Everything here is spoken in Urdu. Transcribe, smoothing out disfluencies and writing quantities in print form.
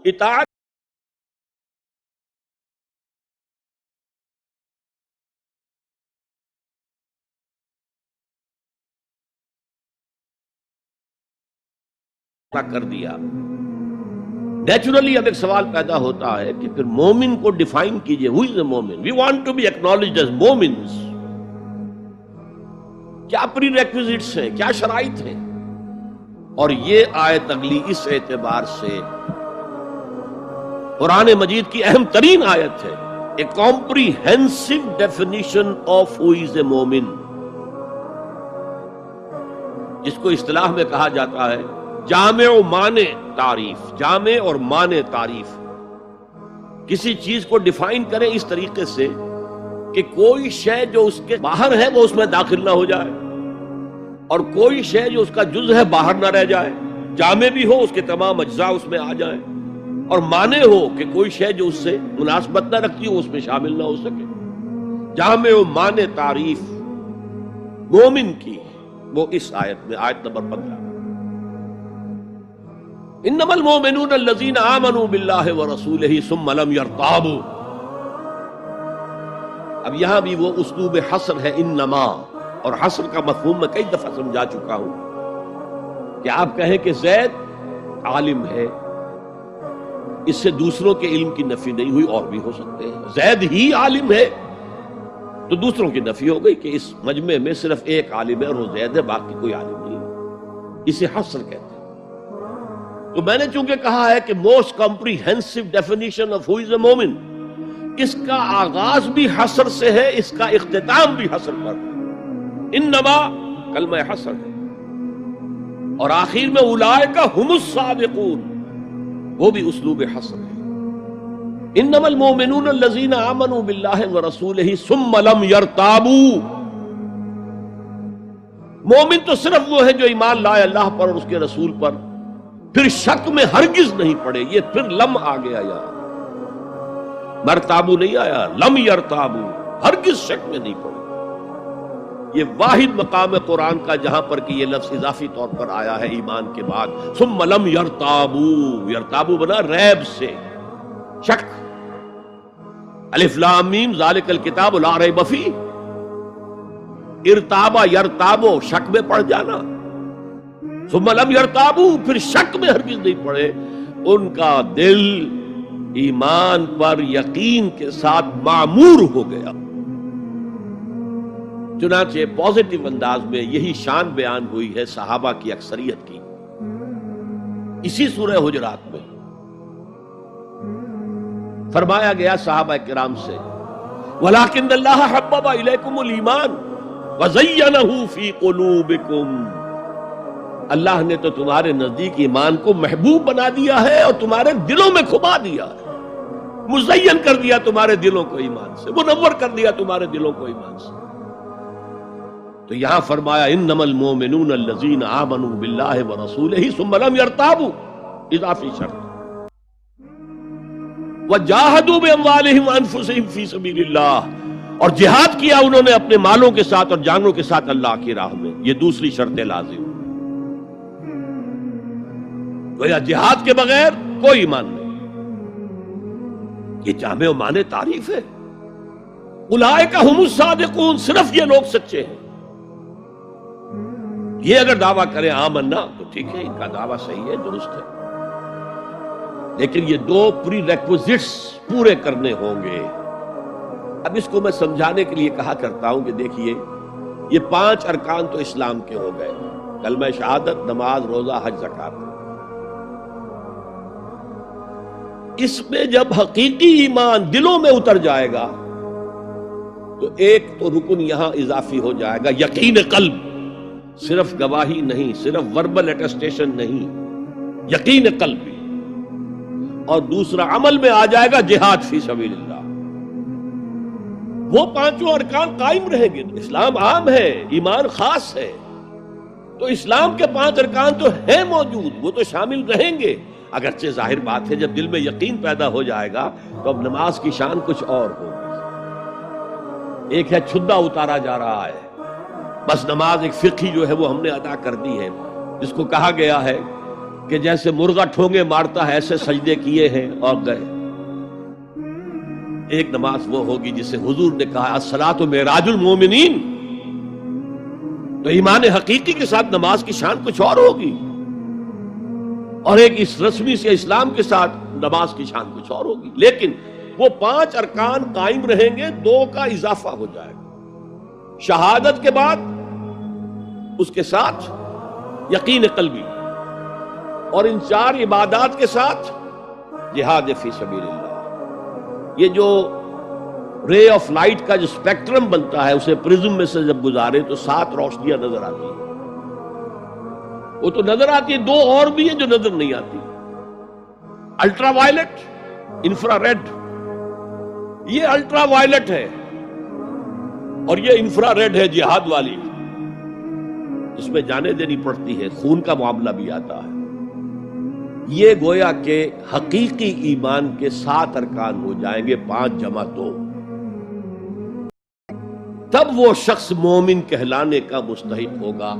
اطاعت کر دیا. نیچرلی اب ایک سوال پیدا ہوتا ہے کہ پھر مومن کو ڈیفائن کیجئے. ہو is a momin? We want to be acknowledged as momins. کیا پری ریکویزٹس ہیں، کیا شرائط ہیں؟ اور یہ آیت اگلی اس اعتبار سے قرآن مجید کی اہم ترین آیت ہے. A comprehensive definition of who is a مومن، جس کو اصطلاح میں کہا جاتا ہے جامع و مانع تعریف. جامع اور مانع تعریف، کسی چیز کو ڈیفائن کریں اس طریقے سے کہ کوئی شے جو اس کے باہر ہے وہ اس میں داخل نہ ہو جائے، اور کوئی شے جو اس کا جز ہے باہر نہ رہ جائے. جامع بھی ہو، اس کے تمام اجزاء اس میں آ جائیں، اور مانع ہو کہ کوئی شے جو اس سے مناسبت نہ رکھتی ہو اس میں شامل نہ ہو سکے. جامع و مانع تعریف مومن کی وہ اس آیت میں، آیت نمبر 15. انما المؤمنون الذين آمنوا بالله ورسوله ثم لم يرتابوا. اب یہاں بھی وہ اسلوب حصر ہے انما، اور حصر کا مفہوم میں کئی دفعہ سمجھا چکا ہوں کہ آپ کہیں کہ زید عالم ہے، اس سے دوسروں کے علم کی نفی نہیں ہوئی، اور بھی ہو سکتے ہیں. زید ہی عالم ہے تو دوسروں کی نفی ہو گئی کہ اس مجمع میں صرف ایک عالم ہے اور وہ زید ہے، باقی کوئی عالم نہیں. اسے حصر کہتے ہیں. تو میں نے چونکہ کہا ہے کہ most comprehensive definition of who is a مومن، اس کا آغاز بھی حصر سے ہے، اس کا اختتام بھی حصر پر. انما کلمہ حصر ہے، اور آخر میں اولئک ھم الصادقون، وہ بھی اسلوب حصر ہے. انما المؤمنون الذین آمنوا باللہ ورسولہ ثم لم یرتابوا. مومن تو صرف وہ ہے جو ایمان لائے اللہ پر اور اس کے رسول پر، پھر شک میں ہرگز نہیں پڑے. یہ پھر لم آ گیا، یہاں مرتابو نہیں آیا، لم یرتابو، ہرگز شک میں نہیں پڑے. یہ واحد مقام قرآن کا جہاں پر کہ یہ لفظ اضافی طور پر آیا ہے ایمان کے بعد. ثم لم یرتابو، یرتابو بنا ریب سے، شک. الف لام میم ذالک الکتاب لا ریب فیہ. ارتابا یرتابو، شک میں پڑ جانا. ثم لم یرتابو، پھر شک میں ہرگز نہیں پڑے. ان کا دل ایمان پر یقین کے ساتھ معمور ہو گیا. چنانچہ پازیٹیو انداز میں یہی شان بیان ہوئی ہے صحابہ کی اکثریت کی. اسی سورہ حجرات میں فرمایا گیا صحابہ کرام سے وَلَٰكِنَّ اللَّهَ حَبَّبَ إِلَيْكُمُ الْإِيمَانَ وَزَيَّنَهُ فِي قُلُوبِكُمْ. اللہ نے تو تمہارے نزدیک ایمان کو محبوب بنا دیا ہے اور تمہارے دلوں میں کھبا دیا ہے، مزین کر دیا تمہارے دلوں کو ایمان سے، منور کر دیا تمہارے دلوں کو ایمان سے. تو یہاں فرمایا انما المؤمنون الذین آمنوا باللہ ورسولہ ثم لم یرتابوا، اضافی شرط. وجاہدوا باموالہم وانفسہم فی سبیل اللہ، اور جہاد کیا انہوں نے اپنے مالوں کے ساتھ اور جانوں کے ساتھ اللہ کی راہ میں. یہ دوسری شرط لازم. گویا جہاد کے بغیر کوئی ایمان نہیں. یہ جامع و مانع تعریف ہے. اولئک ھم الصادقون، صرف یہ لوگ سچے ہیں. یہ اگر دعویٰ کریں آمنا تو ٹھیک ہے، ان کا دعویٰ صحیح ہے، درست ہے، لیکن یہ دو پری ریکوزٹس پورے کرنے ہوں گے. اب اس کو میں سمجھانے کے لیے کہا کرتا ہوں کہ دیکھیے یہ 5 ارکان تو اسلام کے ہو گئے، کلمہ شہادت، نماز، روزہ، حج، زکات. اس میں جب حقیقی ایمان دلوں میں اتر جائے گا تو ایک تو رکن یہاں اضافی ہو جائے گا، یقین قلب. صرف گواہی نہیں، صرف وربل اٹیسٹیشن نہیں، یقین قلب بھی. اور دوسرا عمل میں آ جائے گا جہاد فی سبیل اللہ. وہ 5 ارکان قائم رہیں گے. اسلام عام ہے، ایمان خاص ہے، تو اسلام کے 5 ارکان تو ہیں موجود، وہ تو شامل رہیں گے. اگرچہ ظاہر بات ہے جب دل میں یقین پیدا ہو جائے گا تو اب نماز کی شان کچھ اور ہوگی. ایک ہے چھدا اتارا جا رہا ہے، بس نماز ایک فقہی جو ہے وہ ہم نے ادا کر دی ہے، جس کو کہا گیا ہے کہ جیسے مرغا ٹھونگے مارتا ہے ایسے سجدے کیے ہیں اور گئے. ایک نماز وہ ہوگی جسے حضور نے کہا الصلاۃ معراج المومنین. تو ایمان حقیقی کے ساتھ نماز کی شان کچھ اور ہوگی، اور ایک اس رسمی سے اسلام کے ساتھ نماز کی شان کچھ اور ہوگی. لیکن وہ 5 ارکان قائم رہیں گے، 2 کا اضافہ ہو جائے گا. شہادت کے بعد اس کے ساتھ یقین قلبی، اور ان 4 عبادات کے ساتھ جہاد فی سبیل اللہ. یہ جو رے آف لائٹ کا جو اسپیکٹرم بنتا ہے اسے پرزم میں سے جب گزارے تو 7 روشنیاں نظر آتی ہیں. وہ تو نظر آتی ہے، 2 اور بھی ہیں جو نظر نہیں آتی. Ultraviolet, infrared. یہ الٹرا وائلٹ ہے اور یہ انفرا ریڈ ہے جہاد والی، اس میں جانیں دینی پڑتی ہے، خون کا معاملہ بھی آتا ہے. یہ گویا کہ حقیقی ایمان کے 7 ارکان ہو جائیں گے، 5 جمع 2. تب وہ شخص مومن کہلانے کا مستحق ہوگا.